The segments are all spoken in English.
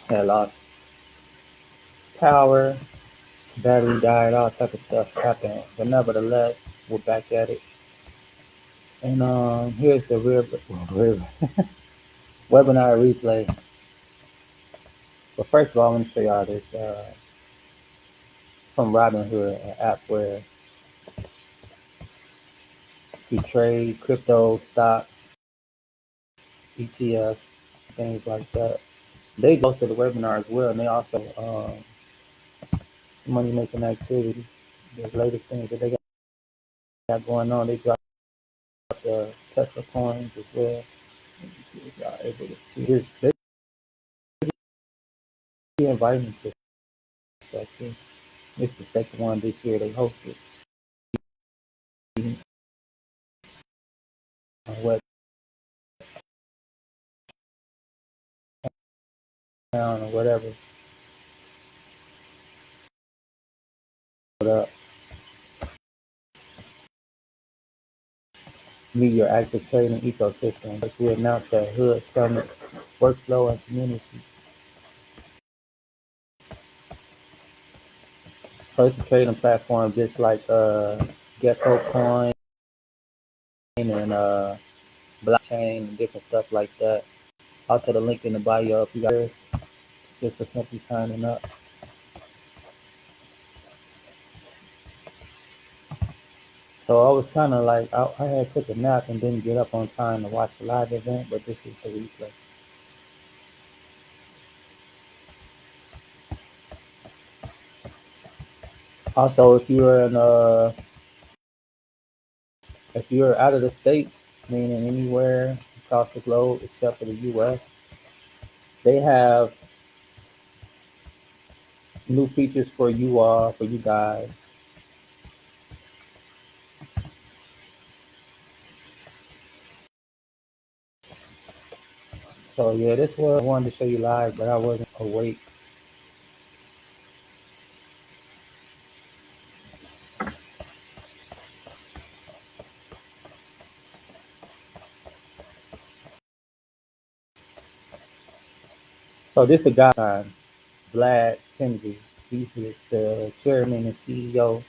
had lost power, battery died, all type of stuff happened. But nevertheless, we're back at it. And here's the webinar replay. But first of all, I'm going to show y'all this from Robinhood, an app where you trade crypto stocks, ETFs, things like that. They hosted the webinar as well, and they also some money making activity. The latest things that they got going on, they dropped the Tesla coins as well. Let me see if y'all able to see. Just they inviting me to stuff too. It's the second one this year they hosted on Web Town or whatever. But meet your active trading ecosystem. Which we announced at Hood Summit Workflow and Community. So it's a trading platform just like Gecko Coin and blockchain and different stuff like that. Also the link in the bio if you guys just for simply signing up. So I was kind of like, I had took a nap and didn't get up on time to watch the live event, but this is the replay. Also, if you're out of the states, meaning anywhere across the globe except for the U.S., they have new features for you all, for you guys. So yeah, this was I wanted to show you live, but I wasn't awake. So this the guy, Vlad Timsey. He's the chairman and CEO.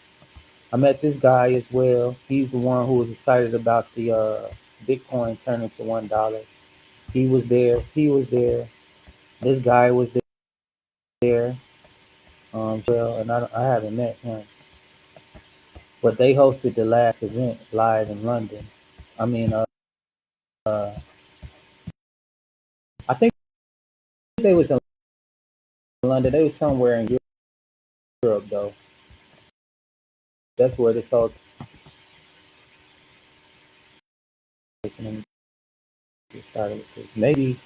I met this guy as well. He's the one who was excited about the Bitcoin turning to $1. He was there. He was there. This guy was there. Well, and I haven't met him, but they hosted the last event live in London. I mean, uh, I think they was in London. They was somewhere in Europe though. That's where this all started. Because maybe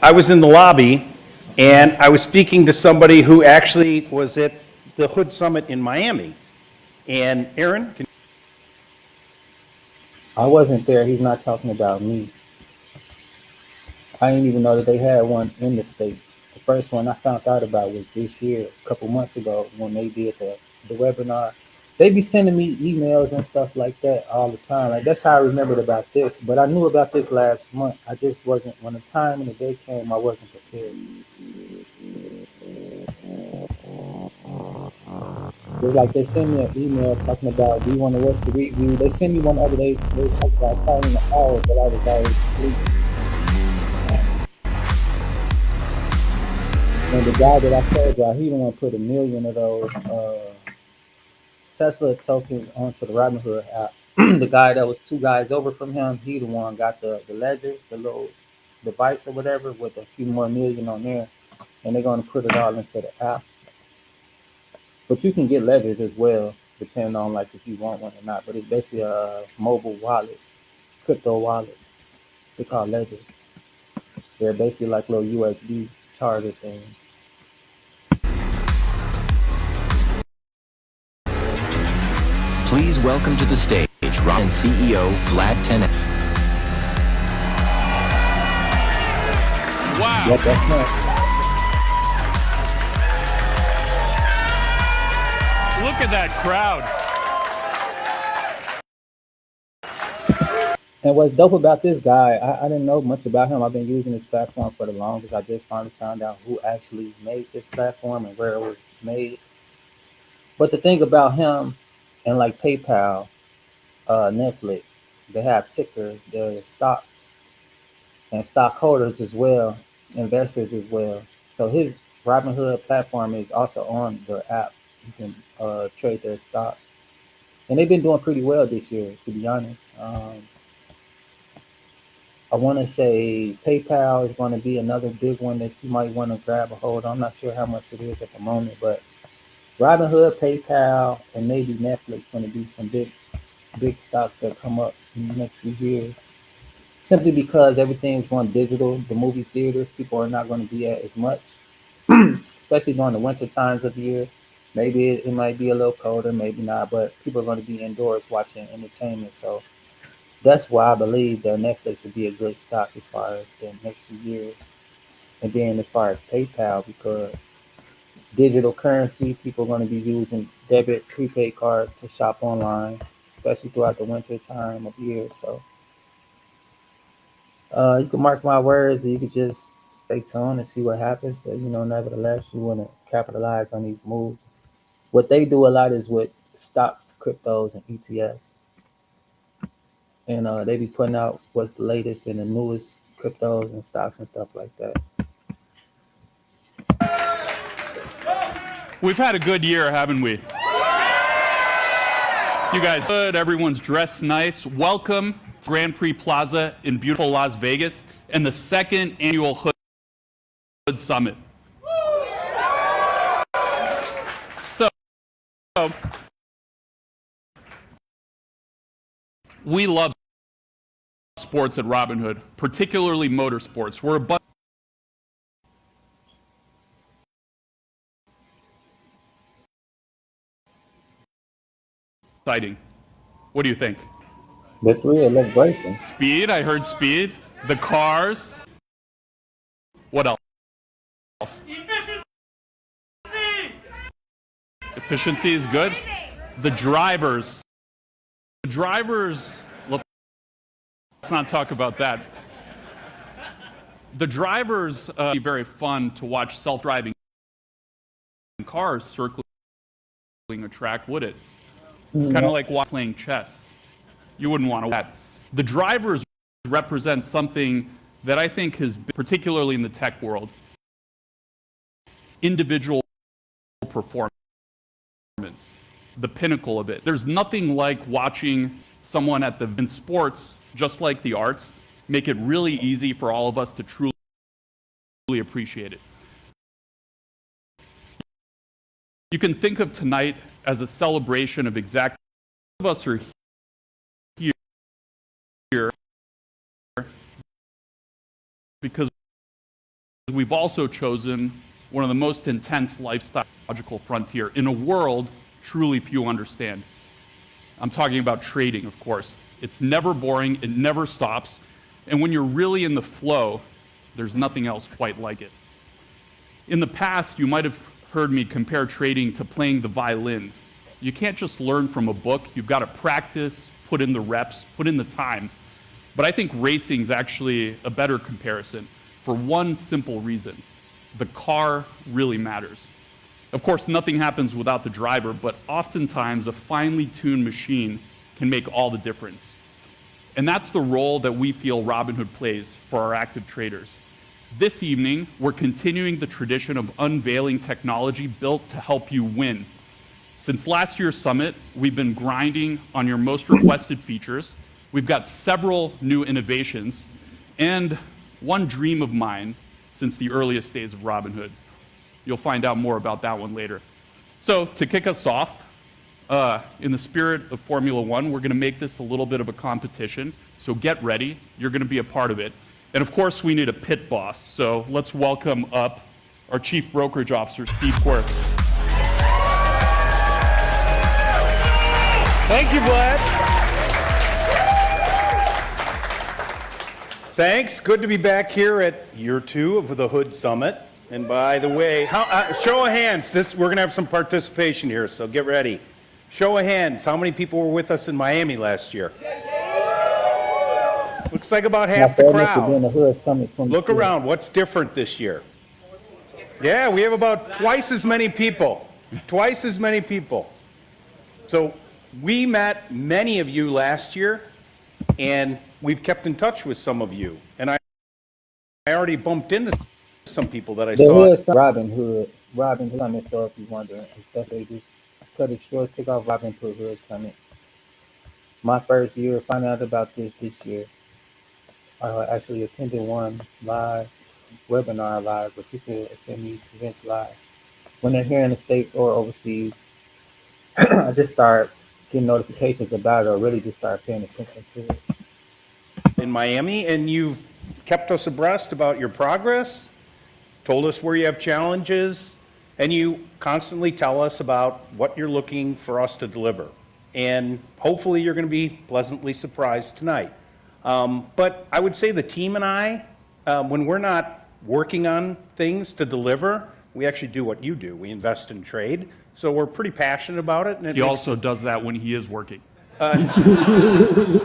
I was in the lobby, and I was speaking to somebody who actually was at the Hood Summit in Miami. And Aaron, I wasn't there. He's not talking about me. I didn't even know that they had one in the States. The first one I found out about was this year, a couple months ago, when they did the webinar. They be sending me emails and stuff like that all the time. Like that's how I remembered about this. But I knew about this last month. I just wasn't when the time and the day came, I wasn't prepared. It's like they send me an email talking about, do you want to watch the review? They sent me one the other day. They talked about starting an hour, but I was already asleep. And the guy that I told y'all, he the one put 1 million of those Tesla tokens onto the Robinhood app. The guy that was two guys over from him, he the one got the ledger, the little device or whatever, with a few more million on there, and they're gonna put it all into the app. But you can get ledgers as well, depending on like if you want one or not. But it's basically a mobile wallet, crypto wallet. They call ledgers. They're basically like little USB charger things. Please welcome to the stage Ron CEO Vlad Tenev. Wow. Yep, that's right. Look at that crowd. And what's dope about this guy, I didn't know much about him. I've been using this platform for the longest. I just finally found out who actually made this platform and where it was made. But the thing about him and like PayPal, Netflix, they have tickers, their stocks, and stockholders as well, investors as well. So his Robinhood platform is also on the app. You can trade their stock, and they've been doing pretty well this year, to be honest. I want to say PayPal is going to be another big one that you might want to grab a hold of. I'm not sure how much it is at the moment, but Robinhood, PayPal, and maybe Netflix going to be some big stocks that come up in the next few years. Simply because everything's going digital, the movie theaters, people are not going to be at as much, especially during the winter times of the year. Maybe it might be a little colder, maybe not, but people are going to be indoors watching entertainment. So that's why I believe that Netflix would be a good stock as far as the next few years. And then as far as PayPal, because digital currency, people are going to be using debit, prepaid cards to shop online, especially throughout the winter time of year. So you can mark my words, or you could just stay tuned and see what happens. But nevertheless, you want to capitalize on these moves. What they do a lot is with stocks, cryptos, and ETFs, and they be putting out what's the latest and the newest cryptos and stocks and stuff like that. We've had a good year, haven't we? You guys good? Everyone's dressed nice. Welcome to Grand Prix Plaza in beautiful Las Vegas and the second annual Hood Summit. So, we love sports at Robinhood, particularly motorsports. We're a bunch exciting. What do you think? The three of left racing. Speed, I heard speed. The cars. What else? Efficiency is good. The drivers. Let's not talk about that. The drivers be very fun to watch self-driving cars circling a track, would it? Kind of like playing chess. You wouldn't want to that. The drivers represent something that I think has been, particularly in the tech world, individual performance, the pinnacle of it. There's nothing like watching someone in sports, just like the arts, make it really easy for all of us to truly appreciate it. You can think of tonight as a celebration of exactly all of us are here because we've also chosen one of the most intense lifestyle frontier in a world truly few understand. I'm talking about trading, of course. It's never boring, it never stops, and when you're really in the flow, there's nothing else quite like it. In the past, you might have heard me compare trading to playing the violin. You can't just learn from a book. You've got to practice, put in the reps, put in the time. But I think racing is actually a better comparison for one simple reason. The car really matters. Of course, nothing happens without the driver, but oftentimes a finely tuned machine can make all the difference. And that's the role that we feel Robinhood plays for our active traders. This evening, we're continuing the tradition of unveiling technology built to help you win. Since last year's summit, we've been grinding on your most requested features. We've got several new innovations and one dream of mine since the earliest days of Robinhood. You'll find out more about that one later. So to kick us off, in the spirit of Formula One, we're gonna make this a little bit of a competition. So get ready, you're gonna be a part of it. And of course, we need a pit boss. So let's welcome up our Chief Brokerage Officer, Steve Quirk. Thank you, Vlad. Thanks. Good to be back here at year 2 of the Hood Summit. And by the way, show of hands. We're going to have some participation here, so get ready. Show of hands. How many people were with us in Miami last year? Looks like about half the crowd. The Hood Summit 22. Look around. What's different this year? Yeah, we have about twice as many people. Twice as many people. So we met many of you last year, and we've kept in touch with some of you. And I already bumped into some people that I saw. Robin Hood Summit, so if you're wondering, they just cut it short, took off Robin Hood Summit. My first year, finding out about this year. I actually attended one webinar live, but you can attend these events live. When they're here in the States or overseas, I just start getting notifications about it, or really just start paying attention to it. In Miami, and you've kept us abreast about your progress, told us where you have challenges, and you constantly tell us about what you're looking for us to deliver. And hopefully you're going to be pleasantly surprised tonight. But I would say the team and I, when we're not working on things to deliver, we actually do what you do. We invest in trade. So we're pretty passionate about it. And He also does that when he is working.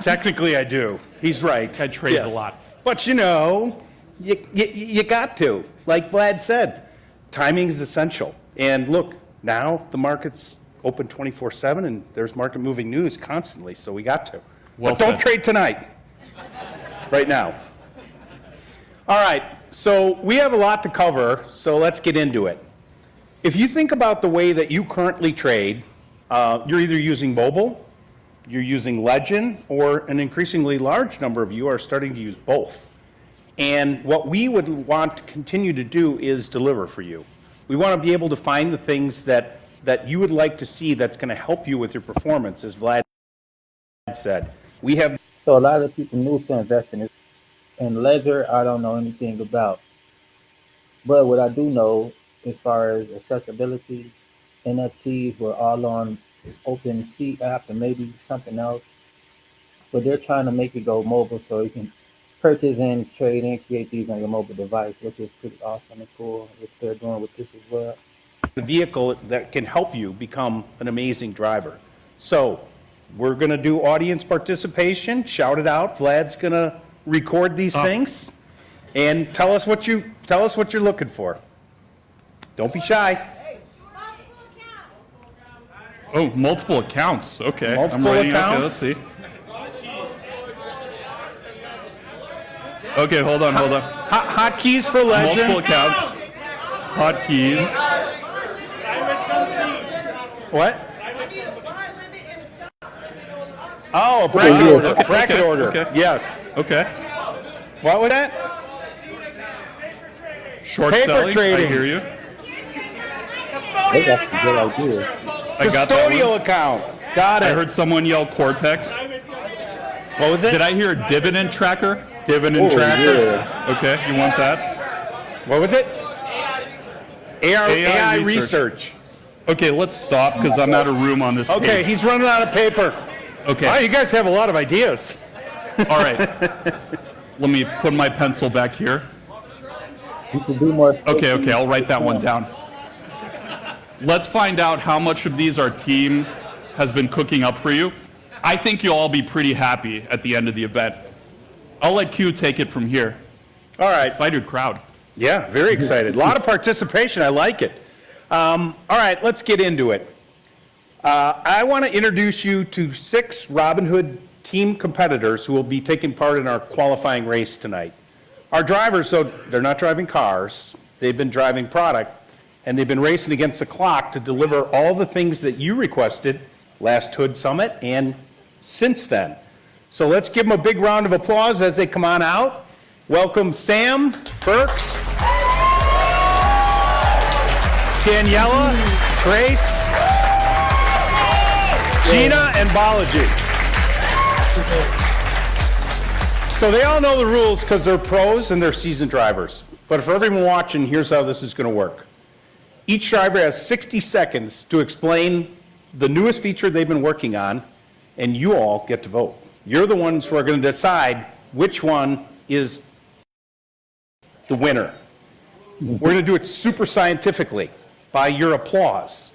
Technically, I do. He's right. Ted trades a lot. But you know, you got to. Like Vlad said, timing is essential. And look, now the market's open 24/7, and there's market moving news constantly. So we got to. Well but don't said. trade tonight. Right now. All right. So we have a lot to cover. So let's get into it. If you think about the way that you currently trade, you're either using mobile, you're using Legend, or an increasingly large number of you are starting to use both. And what we would want to continue to do is deliver for you. We want to be able to find the things that you would like to see that's going to help you with your performance, as Vlad said. We have. So a lot of people new to investing in Ledger, I don't know anything about. But what I do know, as far as accessibility, NFTs were all on OpenSea app and maybe something else. But they're trying to make it go mobile so you can purchase and trade and create these on your mobile device, which is pretty awesome and cool, which they're doing with this as well. The vehicle that can help you become an amazing driver. So we're going to do audience participation. Shout it out. Vlad's going to record these things and tell us what you're looking for. Don't be shy. Oh, multiple accounts. Okay. Multiple I'm writing. accounts? Okay, let's see. Okay, hold on. Hotkeys for Legend. Multiple accounts. Hotkeys. What? Oh, a bracket order. Okay, Bracket order. okay. Yes. Okay. What was that? Short Paper selling. trading. I hear you. They got some good ideas. I got that Custodial one. account. Got it. I heard someone yell Cortex. What was it? Did I hear a dividend tracker? Dividend tracker. Yeah. Okay, you want that? What was it? AI AI research. Okay, let's stop because I'm out of room on this Okay, page. he's running out of paper. Okay. Wow, you guys have a lot of ideas. All right. Let me put my pencil back here. You can do more. Okay, I'll write that one down. Let's find out how much of these our team has been cooking up for you. I think you'll all be pretty happy at the end of the event. I'll let Q take it from here. All right. Excited crowd. Yeah, very excited. A lot of participation. I like it. All right, let's get into it. I want to introduce you to 6 Robinhood team competitors who will be taking part in our qualifying race tonight. Our drivers, so they're not driving cars, they've been driving product, and they've been racing against the clock to deliver all the things that you requested last Hood Summit and since then. So let's give them a big round of applause as they come on out. Welcome Sam Burks, Daniela, Grace, Gina, and Balaji. So they all know the rules because they're pros and they're seasoned drivers. But for everyone watching, here's how this is going to work. Each driver has 60 seconds to explain the newest feature they've been working on, and you all get to vote. You're the ones who are going to decide which one is the winner. We're going to do it super scientifically by your applause.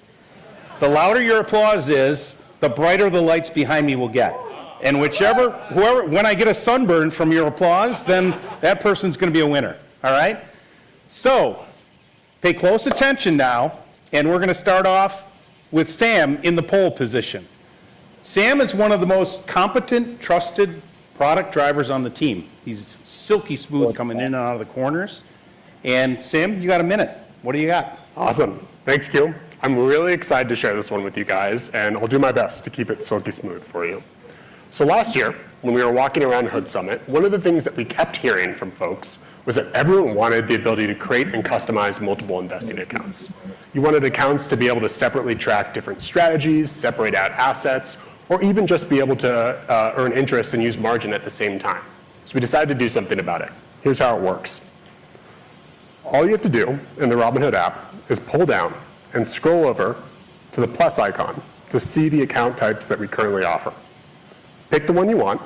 The louder your applause is, the brighter the lights behind me will get. And whoever, when I get a sunburn from your applause, then that person's going to be a winner. All right? So, pay close attention now, and we're going to start off with Sam in the pole position. Sam is one of the most competent, trusted product drivers on the team. He's silky smooth coming in and out of the corners. And Sam, you got a minute. What do you got? Awesome. Thanks, Q. I'm really excited to share this one with you guys, and I'll do my best to keep it silky smooth for you. So last year, when we were walking around Hood Summit, one of the things that we kept hearing from folks was that everyone wanted the ability to create and customize multiple investing accounts. You wanted accounts to be able to separately track different strategies, separate out assets, or even just be able to earn interest and use margin at the same time. So we decided to do something about it. Here's how it works. All you have to do in the Robinhood app is pull down and scroll over to the plus icon to see the account types that we currently offer. Pick the one you want.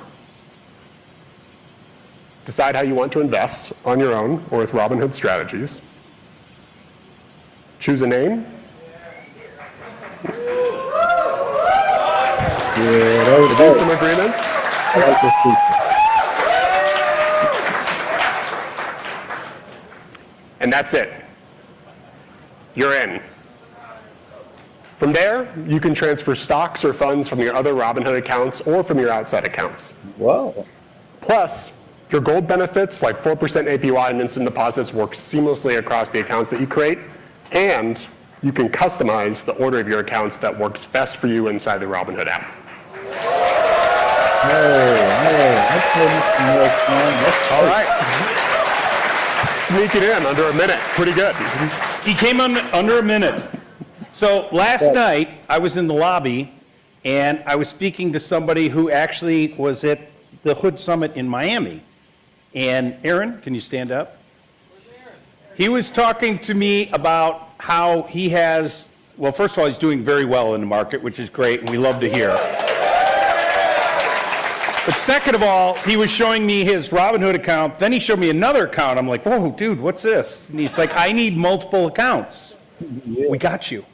Decide how you want to invest on your own or with Robinhood strategies. Choose a name. Do some agreements. I like this feature. And that's it. You're in. From there, you can transfer stocks or funds from your other Robinhood accounts or from your outside accounts. Wow. Plus, your gold benefits like 4% APY and instant deposits work seamlessly across the accounts that you create, and you can customize the order of your accounts that works best for you inside the Robinhood app. All right. Sneaking in under a minute. Pretty good. He came under a minute. So last night, I was in the lobby, and I was speaking to somebody who actually was at the Hood Summit in Miami. And Aaron, can you stand up? He was talking to me about how he has, well, first of all, he's doing very well in the market, which is great, and we love to hear. But second of all, he was showing me his Robinhood account. Then he showed me another account. I'm like, whoa, dude, what's this? And he's like, I need multiple accounts. Yeah. We got you.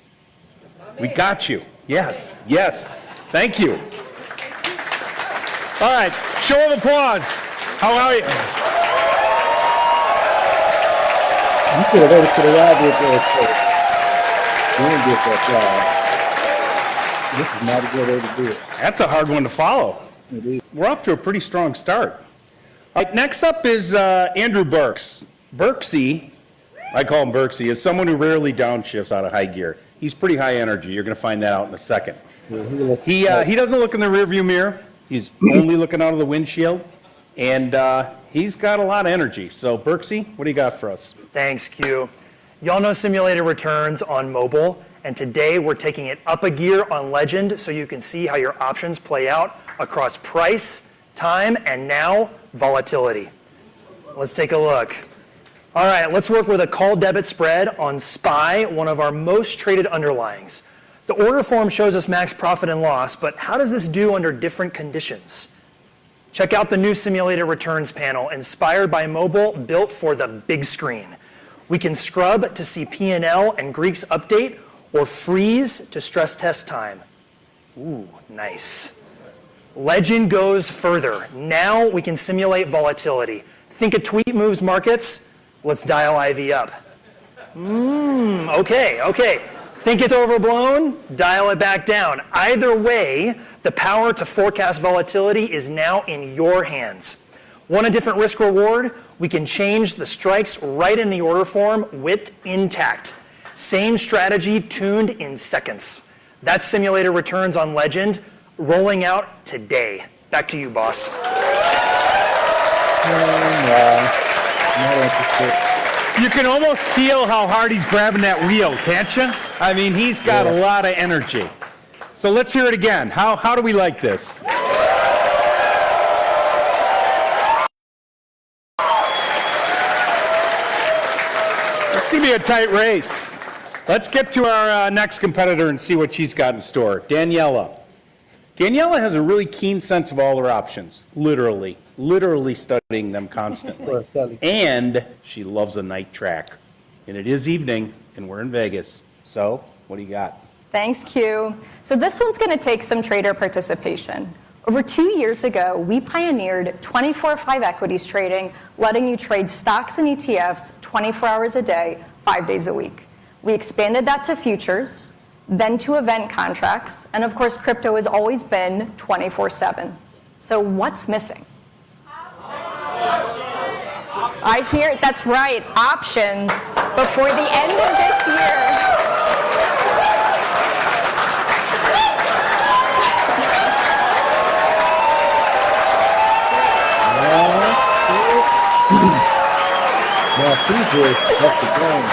We got you. Yes, yes. Thank you. All right, show of applause. How are you? You should have waited to the lobby at the You didn't get that fly. This is not a good way to do it. That's a hard one to follow. It is. We're off to a pretty strong start. All right, next up is Andrew Burks. Burksy, I call him Burksy, is someone who rarely downshifts out of high gear. He's pretty high energy. You're going to find that out in a second. He doesn't look in the rearview mirror. He's only looking out of the windshield, and he's got a lot of energy. So, Burksy, what do you got for us? Thanks, Q. Y'all know simulated returns on mobile, and today we're taking it up a gear on Legend so you can see how your options play out across price, time, and now volatility. Let's take a look. All right, let's work with a call debit spread on SPY, one of our most traded underlyings. The order form shows us max profit and loss, but how does this do under different conditions? Check out the new simulated returns panel, inspired by mobile, built for the big screen. We can scrub to see P&L and Greek's update, or freeze to stress test time. Ooh, nice. Legend goes further. Now we can simulate volatility. Think a tweet moves markets? Let's dial IV up. Okay. Think it's overblown? Dial it back down. Either way, the power to forecast volatility is now in your hands. Want a different risk reward? We can change the strikes right in the order form with intact. Same strategy tuned in seconds. That's simulated returns on Legend, rolling out today. Back to you, boss. You can almost feel how hard he's grabbing that wheel, can't you? I mean, he's got a lot of energy. So let's hear it again. How do we like this? It's going to be a tight race. Let's get to our next competitor and see what she's got in store. Daniela. Daniela has a really keen sense of all her options, literally studying them constantly. And she loves a night track. And it is evening, and we're in Vegas. So, what do you got? Thanks, Q. So this one's going to take some trader participation. Over 2 years ago, we pioneered 24/5 equities trading, letting you trade stocks and ETFs 24 hours a day, 5 days a week. We expanded that to futures, then to event contracts, and of course, crypto has always been 24/7. So what's missing? I hear, that's right, options. Before the end of this year,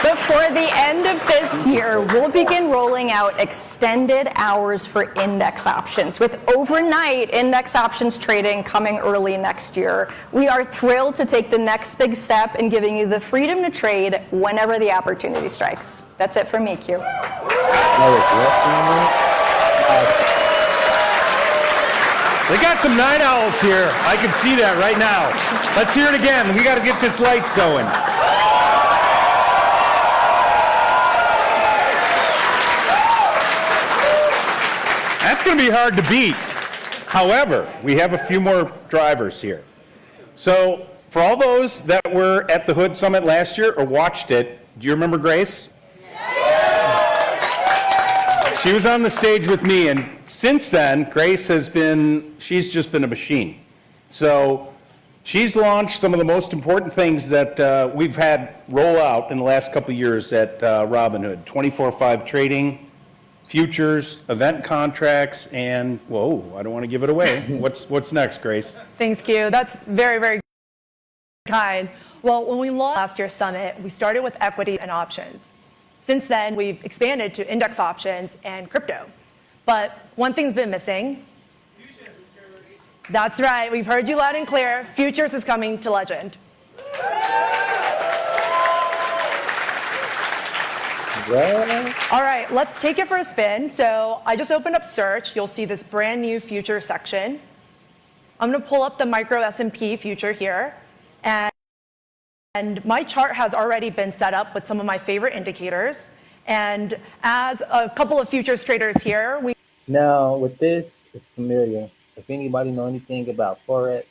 before the end of this year, we'll begin rolling out extended hours for index options, with overnight index options trading coming early next year. We are thrilled to take the next big step in giving you the freedom to trade whenever the opportunity strikes. That's it for me, Q. They got some night owls here. I can see that right now. Let's hear it again. We got to get this lights going. That's going to be hard to beat. However, we have a few more drivers here. So, for all those that were at the Hood Summit last year or watched it, do you remember Grace? She was on the stage with me, and since then, Grace she's just been a machine. So she's launched some of the most important things that we've had roll out in the last couple of years at Robinhood. 24/5 trading, futures, event contracts, and, whoa, I don't want to give it away. What's next, Grace? Thanks, Q. That's very, very kind. Well, when we launched last year's summit, we started with equity and options. Since then, we've expanded to index options and crypto. But one thing's been missing. That's right. We've heard you loud and clear. Futures is coming to Legend. All right, let's take it for a spin. So I just opened up search. You'll see this brand new future section. I'm going to pull up the micro S&P future here. And my chart has already been set up with some of my favorite indicators. And as a couple of futures traders here, Now, with this, it's familiar. If anybody know anything about Forex,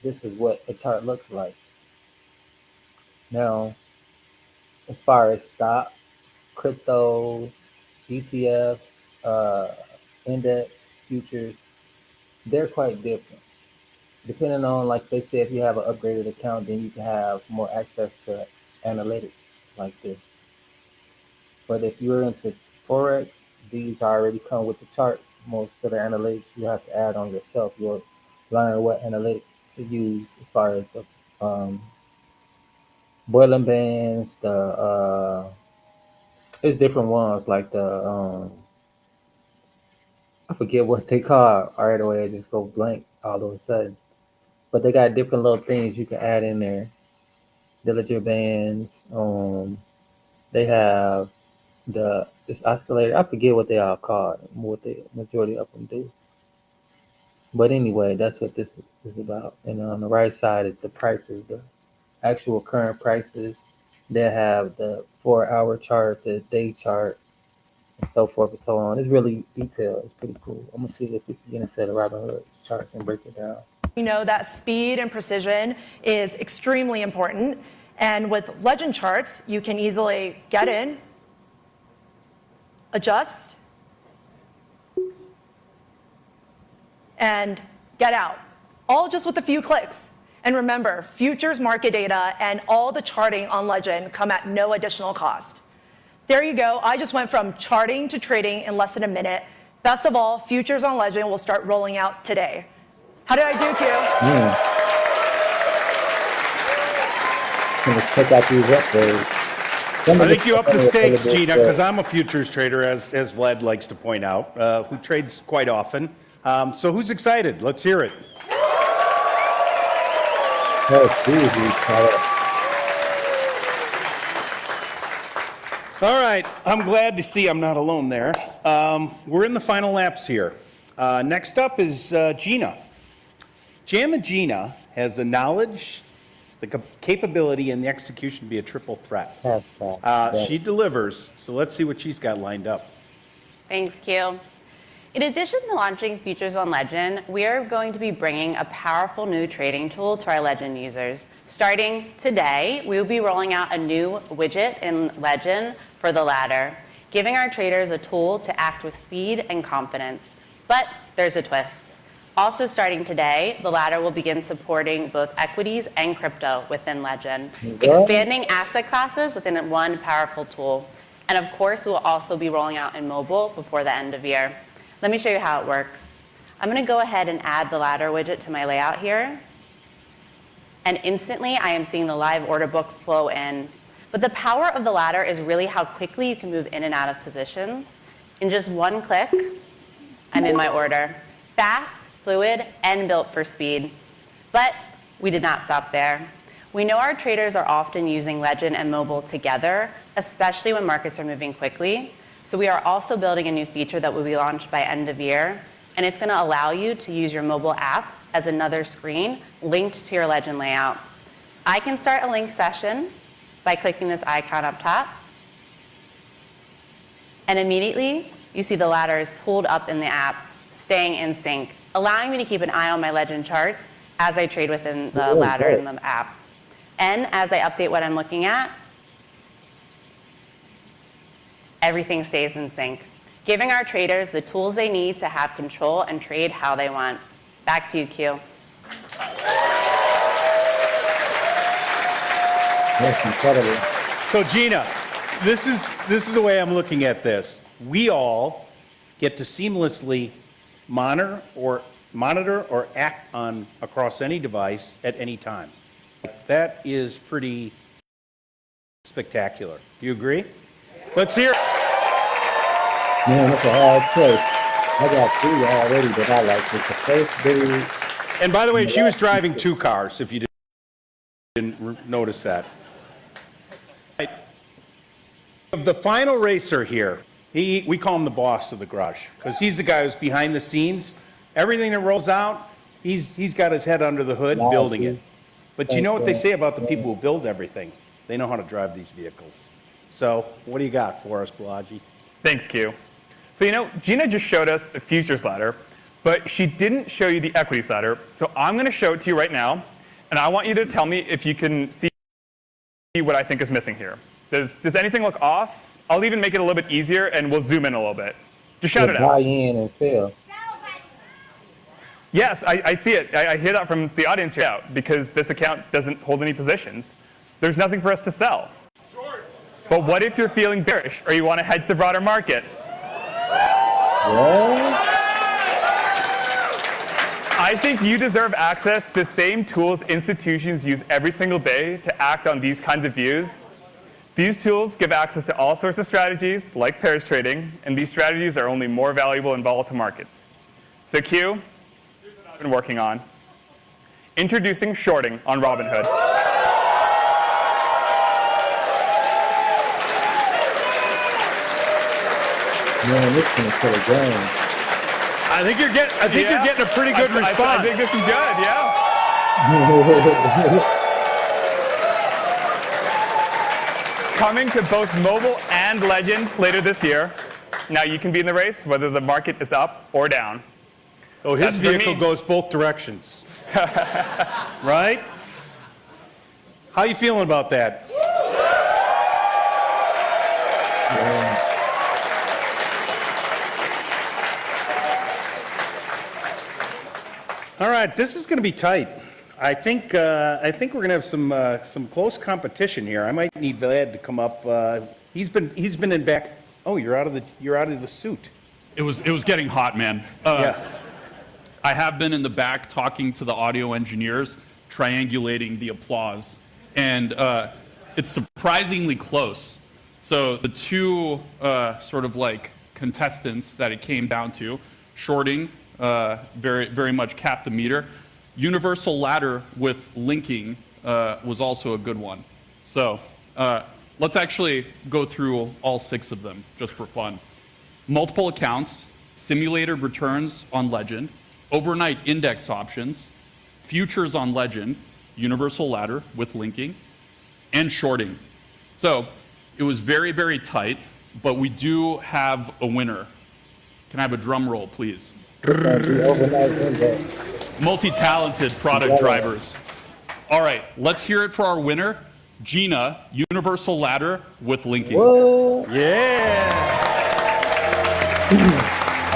this is what a chart looks like. Now, as far as stock, cryptos, ETFs, index, futures, they're quite different. Depending on, like they say, if you have an upgraded account, then you can have more access to analytics like this. But if you're into Forex, these already come with the charts. Most of the analytics you have to add on yourself. You'll learn what analytics to use as far as the Boiling bands, there's different ones like I forget what they call. All right, away I just go blank all of a sudden. But they got different little things you can add in there. Dillinger bands. They have this oscillator. I forget what they all called. What the majority of them do. But anyway, that's what this is about. And on the right side is the prices, the actual current prices. They have the 4-hour chart, the day chart, and so forth and so on. It's really detailed. It's pretty cool. I'm gonna see if we can get into the Robinhood's charts and break it down. we know that speed and precision is extremely important. And with Legend charts, you can easily get in, adjust, and get out, all just with a few clicks. And remember, futures market data and all the charting on Legend come at no additional cost. There you go. I just went from charting to trading in less than a minute. Best of all, futures on Legend will start rolling out today. How did I do, Q? Let's check out these upgrades. I think you up the stakes, Gina, because I'm a futures trader, as Vlad likes to point out, who trades quite often. So who's excited? Let's hear it. All right, I'm glad to see I'm not alone there. We're in the final laps here. Next up is Gina. JAMA Gina has the knowledge, the capability and the execution to be a triple threat. Hashtag. She delivers, so let's see what she's got lined up. Thanks, Q. In addition to launching Futures on Legend, we are going to be bringing a powerful new trading tool to our Legend users. Starting today, we will be rolling out a new widget in Legend for the ladder, giving our traders a tool to act with speed and confidence. But there's a twist. Also starting today, the ladder will begin supporting both equities and crypto within Legend, expanding asset classes within one powerful tool. And of course, we will also be rolling out in mobile before the end of year. Let me show you how it works. I'm going to go ahead and add the ladder widget to my layout here. And instantly, I am seeing the live order book flow in. But the power of the ladder is really how quickly you can move in and out of positions. In just one click, I'm in my order. Fast, fluid, and built for speed. But we did not stop there. We know our traders are often using Legend and mobile together, especially when markets are moving quickly. So we are also building a new feature that will be launched by end of year, and it's going to allow you to use your mobile app as another screen linked to your Legend layout. I can start a link session by clicking this icon up top, and immediately you see the ladder is pulled up in the app, staying in sync, allowing me to keep an eye on my Legend charts as I trade within the ladder in the app. And as I update what I'm looking at, everything stays in sync, giving our traders the tools they need to have control and trade how they want. Back to you, Q. That's incredible. So Gina, this is the way I'm looking at this. We all get to seamlessly monitor or act on across any device at any time. That is pretty spectacular. Do you agree? Let's hear it. Man, that's a hard choice. I got 3 already that I like. It's the first dude. And by the way, she was driving 2 cars, if you didn't notice that. Right. Of the final racer here, we call him the boss of the garage, because he's the guy who's behind the scenes. Everything that rolls out, he's got his head under the hood building it. But you know what they say about the people who build everything? They know how to drive these vehicles. So what do you got for us, Balaji? Thanks, Q. So, Gina just showed us the futures ladder, but she didn't show you the equities ladder. So I'm going to show it to you right now, and I want you to tell me if you can see what I think is missing here. Does anything look off? I'll even make it a little bit easier, and we'll zoom in a little bit. Just shout it out. Buy in and sell. Yes, I see it. I hear that from the audience here, because this account doesn't hold any positions. There's nothing for us to sell. But what if you're feeling bearish or you want to hedge the broader market? I think you deserve access to the same tools institutions use every single day to act on these kinds of views. These tools give access to all sorts of strategies, like pairs trading, and these strategies are only more valuable in volatile markets. So Q, here's what I've been working on. Introducing shorting on Robinhood. Man, this is for the game. I think you're getting a pretty good response. I think this is good, yeah. Coming to both mobile and Legend later this year. Now you can be in the race whether the market is up or down. Oh, his vehicle goes both directions. Right? How you feeling about that? Yeah. All right, this is going to be tight. I think we're going to have some close competition here. I might need Vlad to come up. He's been in back. Oh, you're out of the suit. It was getting hot, man. Yeah. I have been in the back talking to the audio engineers, triangulating the applause, and it's surprisingly close. So the two sort of like contestants that it came down to, shorting, very, very much capped the meter. Universal ladder with linking was also a good one. So let's actually go through all 6 of them just for fun. Multiple accounts, simulated returns on Legend, overnight index options, futures on Legend, universal ladder with linking, and shorting. So it was very, very tight, but we do have a winner. Can I have a drum roll, please? Multi-talented product drivers. All right, let's hear it for our winner, Gina, universal ladder with linking. Whoa. Yeah.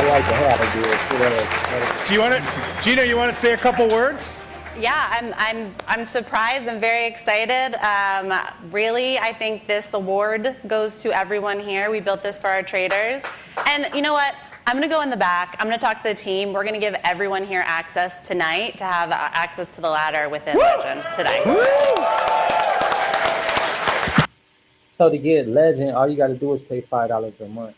I like the hat I did. Do you want to, Gina, you want to say a couple words? Yeah, I'm surprised. I'm very excited. Really, I think this award goes to everyone here. We built this for our traders. And you know what? I'm going to go in the back. I'm going to talk to the team. We're going to give everyone here access tonight to have access to the ladder within Legend tonight. So to get Legend, all you got to do is pay $5 a month.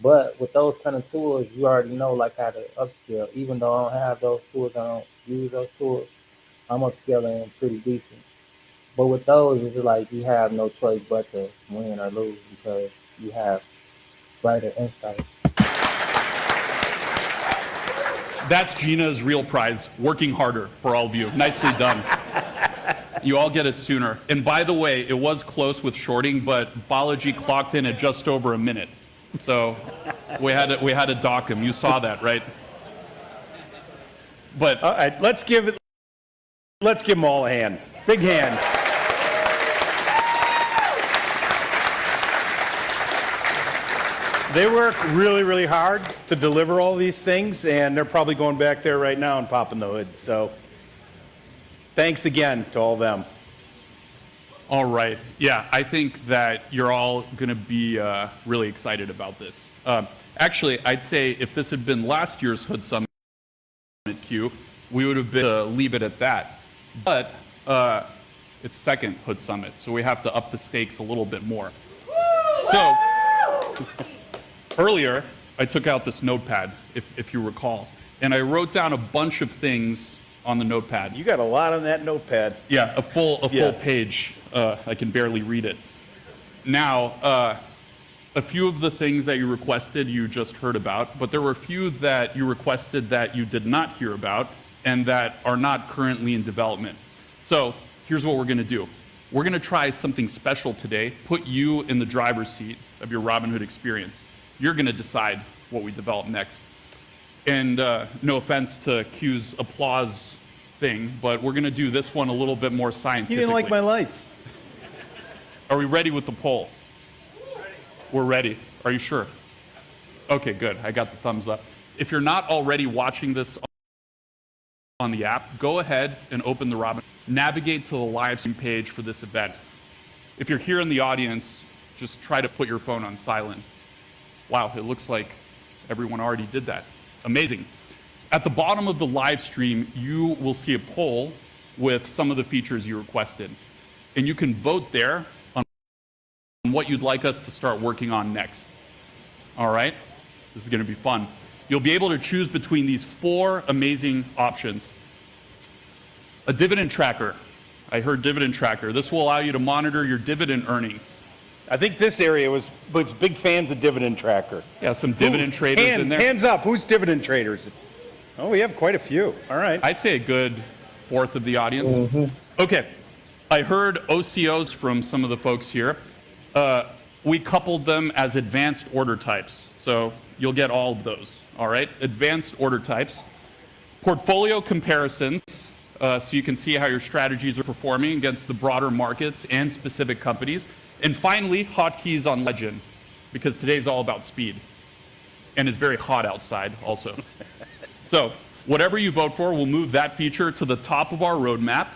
But with those kind of tools, you already know like how to upscale. Even though I don't have those tools, I don't use those tools, I'm upscaling pretty decent. But with those, it's like you have no choice but to win or lose because you have brighter insight. That's Gina's real prize, working harder for all of you. Nicely done. You all get it sooner. And by the way, it was close with shorting, but Balaji clocked in at just over a minute. So we had to dock him. You saw that, right? But All right, let's give them all a hand. Big hand. They work really, really hard to deliver all these things, and they're probably going back there right now and popping the hood. So thanks again to all of them. all right. Yeah, I think that you're all going to be really excited about this. Actually, I'd say if this had been last year's Hood Summit Q, we would have been leave it at that. But it's second Hood Summit, so we have to up the stakes a little bit more. So earlier, I took out this notepad, if you recall, and I wrote down a bunch of things on the notepad. You got a lot on that notepad. Yeah, a full page. I can barely read it. Now, a few of the things that you requested you just heard about, but there were a few that you requested that you did not hear about and that are not currently in development. So here's what we're going to do. We're going to try something special today, put you in the driver's seat of your Robinhood experience. You're going to decide what we develop next. And no offense to Q's applause thing, but we're going to do this one a little bit more scientifically. You didn't like my lights. Are we ready with the poll? We're ready. Are you sure? Okay, good. I got the thumbs up. If you're not already watching this on the app, go ahead and open the Robinhood. Navigate to the live stream page for this event. If you're here in the audience, just try to put your phone on silent. Wow, it looks like everyone already did that. Amazing. At the bottom of the live stream, you will see a poll with some of the features you requested. And you can vote there on what you'd like us to start working on next. All right? This is going to be fun. You'll be able to choose between these 4 amazing options. A dividend tracker. I heard dividend tracker. This will allow you to monitor your dividend earnings. I think this area was big fans of dividend tracker. Yeah, some dividend traders in there. Hands up. Who's dividend traders? Oh, we have quite a few. All right. I'd say a good 1/4 of the audience. Mm-hmm. Okay. I heard OCOs from some of the folks here. We coupled them as advanced order types. So you'll get all of those. All right. Advanced order types. Portfolio comparisons. So you can see how your strategies are performing against the broader markets and specific companies. And finally, hotkeys on Legend, because today's all about speed. And it's very hot outside also. So whatever you vote for, we'll move that feature to the top of our roadmap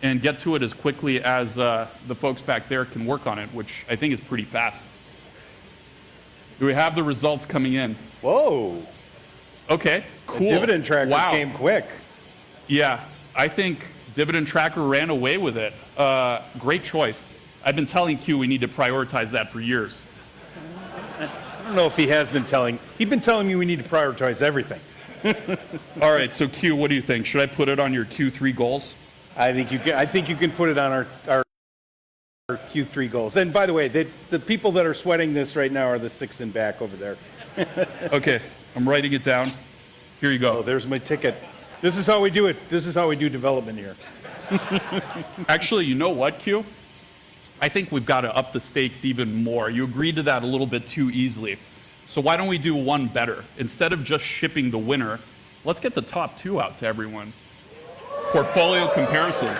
and get to it as quickly as the folks back there can work on it, which I think is pretty fast. Do we have the results coming in? Whoa. Okay, cool. The dividend tracker came quick. Yeah, I think dividend tracker ran away with it. Great choice. I've been telling Q we need to prioritize that for years. I don't know if he has been telling. He's been telling me we need to prioritize everything. All right, so Q, what do you think? Should I put it on your Q3 goals? I think you can put it on our Q3 goals. And by the way, the people that are sweating this right now are the 6 in back over there. Okay, I'm writing it down. Here you go. Oh, there's my ticket. This is how we do it. This is how we do development here. Actually, you know what, Q? I think we've got to up the stakes even more. You agreed to that a little bit too easily. So why don't we do one better? Instead of just shipping the winner, let's get the top 2 out to everyone. Portfolio comparisons.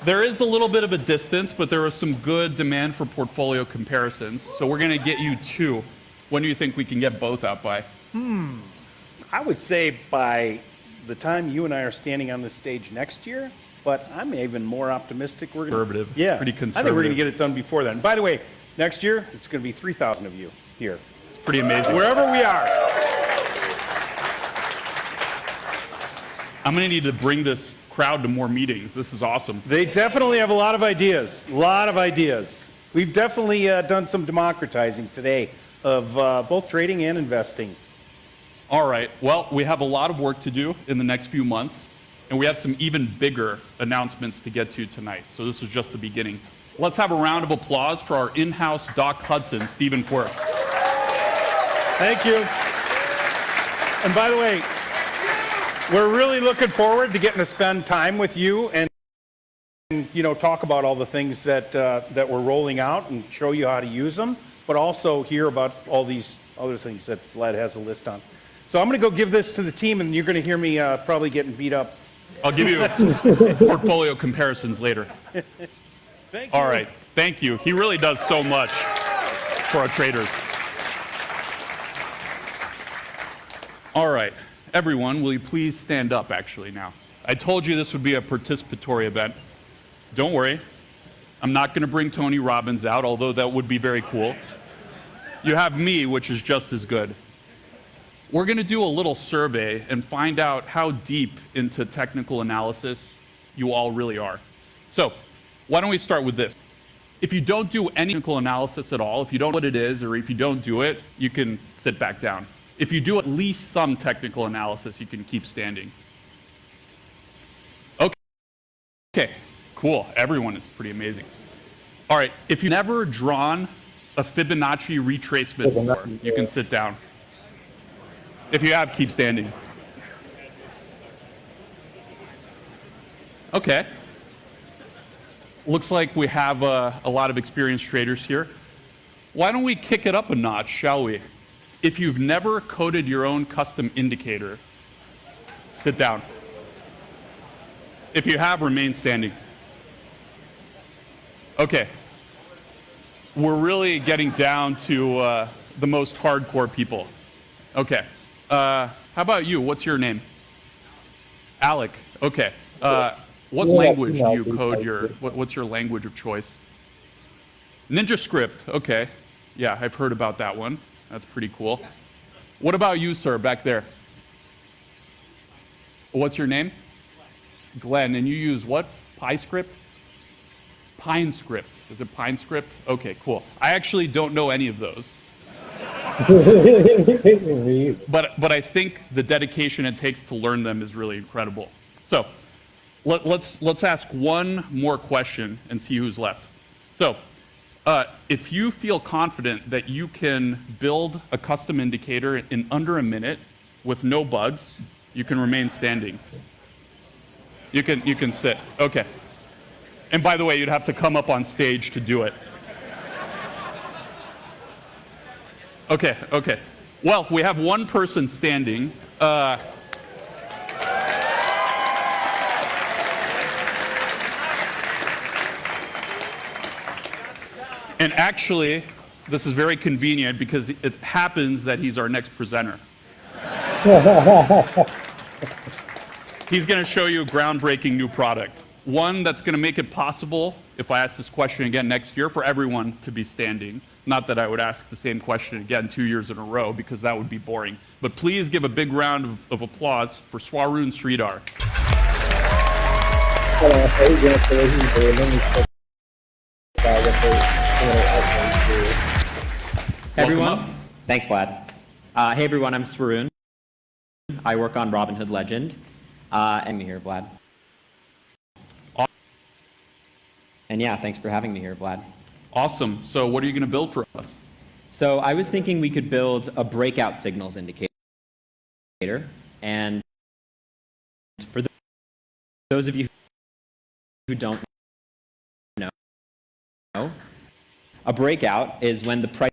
There is a little bit of a distance, but there is some good demand for portfolio comparisons. So we're going to get you 2. When do you think we can get both out by? I would say by the time you and I are standing on this stage next year, but I'm even more optimistic. We're gonna, Conservative. Yeah, Pretty I think we're conservative. going to get it done before then. By the way, next year it's going to be 3,000 of you here, It's pretty amazing. wherever we are. I'm going to need to bring this crowd to more meetings. This is awesome. They definitely have a lot of ideas. A lot of ideas. We've definitely done some democratizing today of both trading and investing. All right. Well, we have a lot of work to do in the next few months, and we have some even bigger announcements to get to tonight. So this was just the beginning. Let's have a round of applause for our in-house Doc Hudson, Stephen Quirk. Thank you. And by the way, we're really looking forward to getting to spend time with you and talk about all the things that that we're rolling out and show you how to use them, but also hear about all these other things that Vlad has a list on. So I'm going to go give this to the team, and you're going to hear me probably getting beat up. I'll give you portfolio comparisons later. Thank you. All right. Thank you. He really does so much for our traders. All right. Everyone, will you please stand up actually now? I told you this would be a participatory event. Don't worry. I'm not going to bring Tony Robbins out, although that would be very cool. You have me, which is just as good. We're going to do a little survey and find out how deep into technical analysis you all really are. So, why don't we start with this? If you don't do any technical analysis at all, if you don't know what it is, or if you don't do it, you can sit back down. If you do at least some technical analysis, you can keep standing. Okay, cool. Everyone is pretty amazing. All right, if you've never drawn a Fibonacci retracement before, you can sit down. If you have, keep standing. Okay. Looks like we have a lot of experienced traders here. Why don't we kick it up a notch, shall we? If you've never coded your own custom indicator, sit down. If you have, remain standing. Okay. We're really getting down to the most hardcore people. Okay. How about you? What's your name? Alec. Okay. What language do you code your, what's your language of choice? NinjaScript. Okay. Yeah, I've heard about that one. That's pretty cool. What about you, sir, back there? What's your name? Glenn. And you use what? PyScript? PineScript. Is it PineScript? Okay, cool. I actually don't know any of those. But I think the dedication it takes to learn them is really incredible. So let's ask one more question and see who's left. So if you feel confident that you can build a custom indicator in under a minute with no bugs, you can remain standing. You can sit. Okay. And by the way, you'd have to come up on stage to do it. Okay. Well, we have one person standing. And actually, this is very convenient because it happens that he's our next presenter. He's going to show you a groundbreaking new product. One that's going to make it possible, if I ask this question again next year, for everyone to be standing. Not that I would ask the same question again 2 years in a row, because that would be boring. But please give a big round of applause for Swaroon Sridhar. Hey everyone. Thanks, Vlad. Hey everyone, I'm Swaroon. I work on Robinhood Legend. And me here, Vlad. And yeah, thanks for having me here, Vlad. Awesome. So what are you going to build for us? So I was thinking we could build a breakout signals indicator. And for those of you who don't know, a breakout is when the price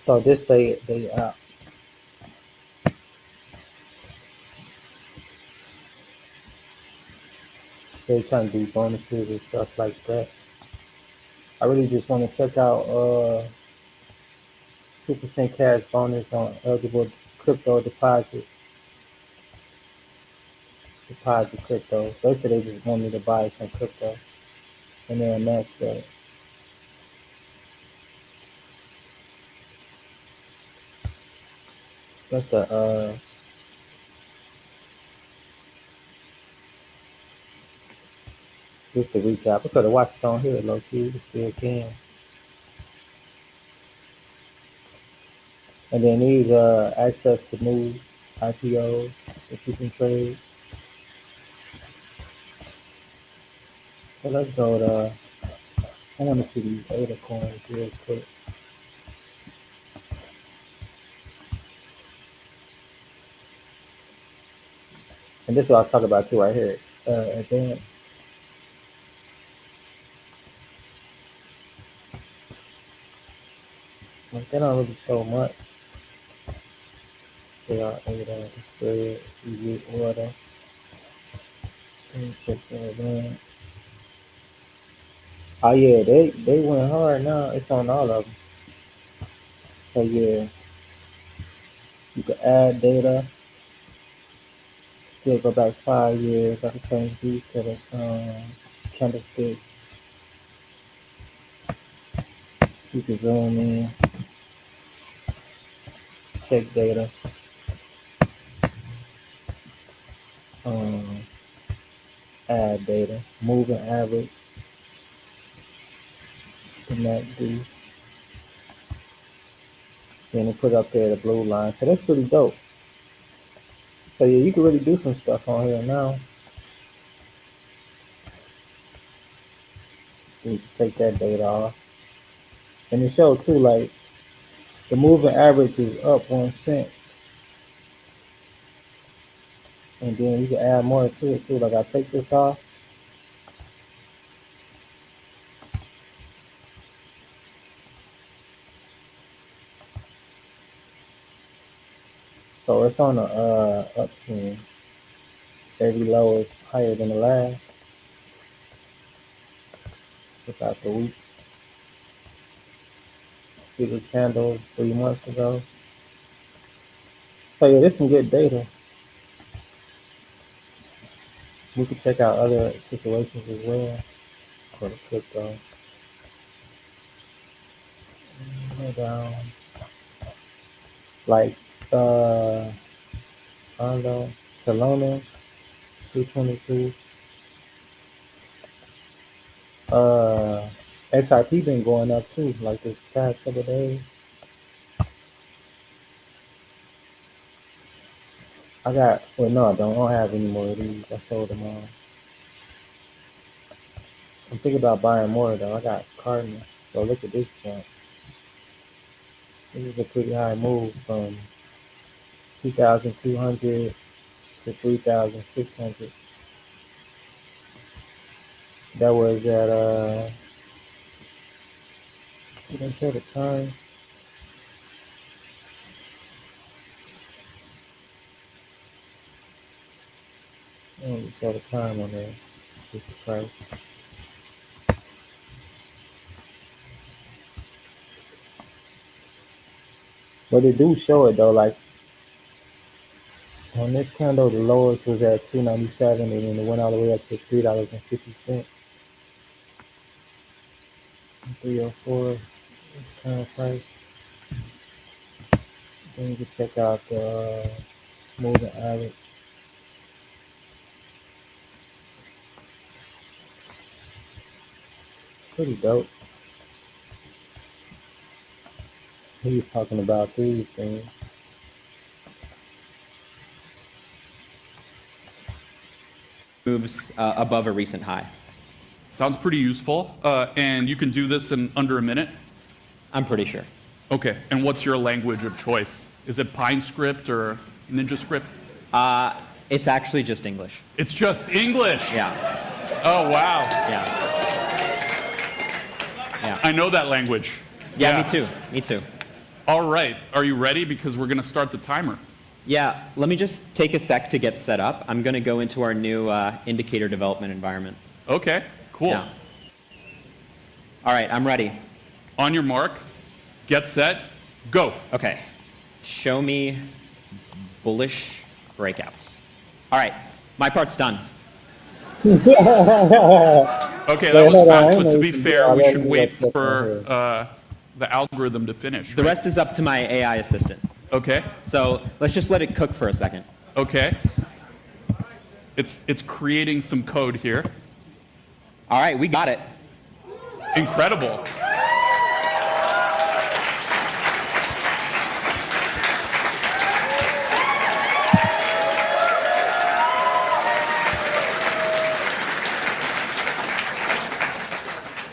So this they they trying to do bonuses and stuff like that. I really just want to check out 2% cash bonus on eligible crypto deposit crypto. Basically, they just want me to buy some crypto and then match that. That's the just the recap. I could have watched it on here, low key. You still can. And then these access to new IPOs that you can trade. So let's go to. I want to see these data coins real quick. And this is what I was talking about too right here. Advance. Like they don't really show much. They are able to spread, you get water. Check that man. Oh yeah, they went hard now. It's on all of them. So yeah, you can add data. Still go back 5 years. I can change these to the candlestick. You can zoom in, check data. Um, add data, moving average, the MACD. Then they put up there the blue line. So that's pretty dope. So yeah, you can really do some stuff on here now. You can take that data off. And it shows too, like the moving average is up 1 cent. And then you can add more to it too. Like I take this off. So it's on the uptrend. Every low is higher than the last. Check out the week. Bigger candles 3 months ago. So yeah, there's some good data. We could check out other situations as well for the crypto. Go down. Like I don't know, Solana 222. XRP been going up too, like this past couple of days. No, I don't have any more of these. I sold them all. I'm thinking about buying more though. I got Cardinal. So look at this jump. This is a pretty high move from 2,200 to 3,600. That was at did I say the time? I don't really show the time on there. Just the price. But it do show it though, like on this candle the lowest was at 297 and then it went all the way up to $3.50. 304 kind of price. Then you can check out the moving average. Pretty dope. He's talking about these things. Moves above a recent high. Sounds pretty useful. And you can do this in under a minute? I'm pretty sure. Okay. And what's your language of choice? Is it PineScript or NinjaScript? It's actually just English. It's just English? Yeah. Oh, wow. Yeah. Yeah. I know that language. Yeah, me too. Me too. All right. Are you ready? Because we're going to start the timer. Yeah, let me just take a sec to get set up. I'm going to go into our new indicator development environment. Okay, cool. Yeah. All right, I'm ready. On your mark, get set, go. Okay. Show me bullish breakouts. All right, my part's done. Okay, that was fast, but to be Wait, fair, we should I'll wait let you for the algorithm to finish. The right? rest is up to my AI assistant. Okay, So let's just let it cook for a second. okay. It's creating some code here. All right, we got it. Incredible.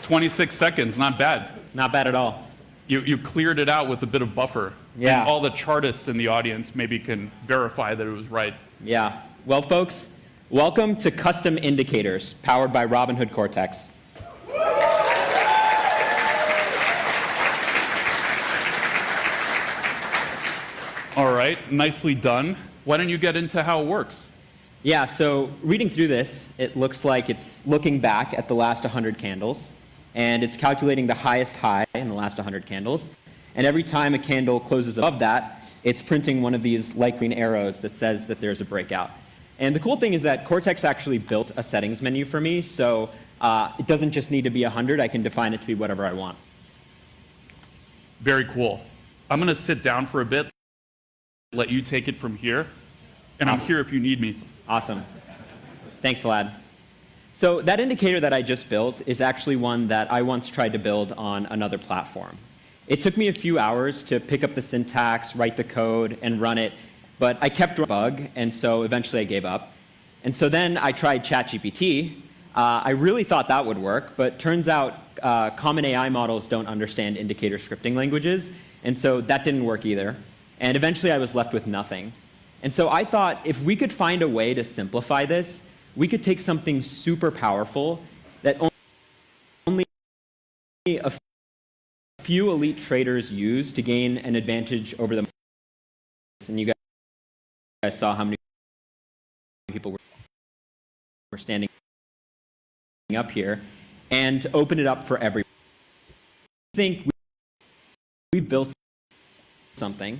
"26 seconds, not bad. Not bad at all. You cleared it out with a bit of buffer. Yeah. And all the chartists in the audience maybe can verify that it was right. Yeah. Well, folks, welcome to Custom Indicators, powered by Robinhood Cortex. All right, nicely done. Why don't you get into how it works? Yeah, so reading through this, it looks like it's looking back at the last 100 candles, and it's calculating the highest high in the last 100 candles. And every time a candle closes above that, it's printing one of these light green arrows that says that there's a breakout. And the cool thing is that Cortex actually built a settings menu for me, so it doesn't just need to be 100. I can define it to be whatever I want. Very cool. I'm going to sit down for a bit, let you take it from here, and I'm here if you need me. Awesome. Thanks, Vlad. So that indicator that I just built is actually one that I once tried to build on another platform. It took me a few hours to pick up the syntax, write the code, and run it, but I kept a bug, and so eventually I gave up. And so then I tried ChatGPT. I really thought that would work, but turns out common AI models don't understand indicator scripting languages, and so that didn't work either. And eventually I was left with nothing. And so I thought if we could find a way to simplify this, we could take something super powerful that only a few elite traders use to gain an advantage over them. And you guys saw how many people were standing up here, and to open it up for everyone. I think we built something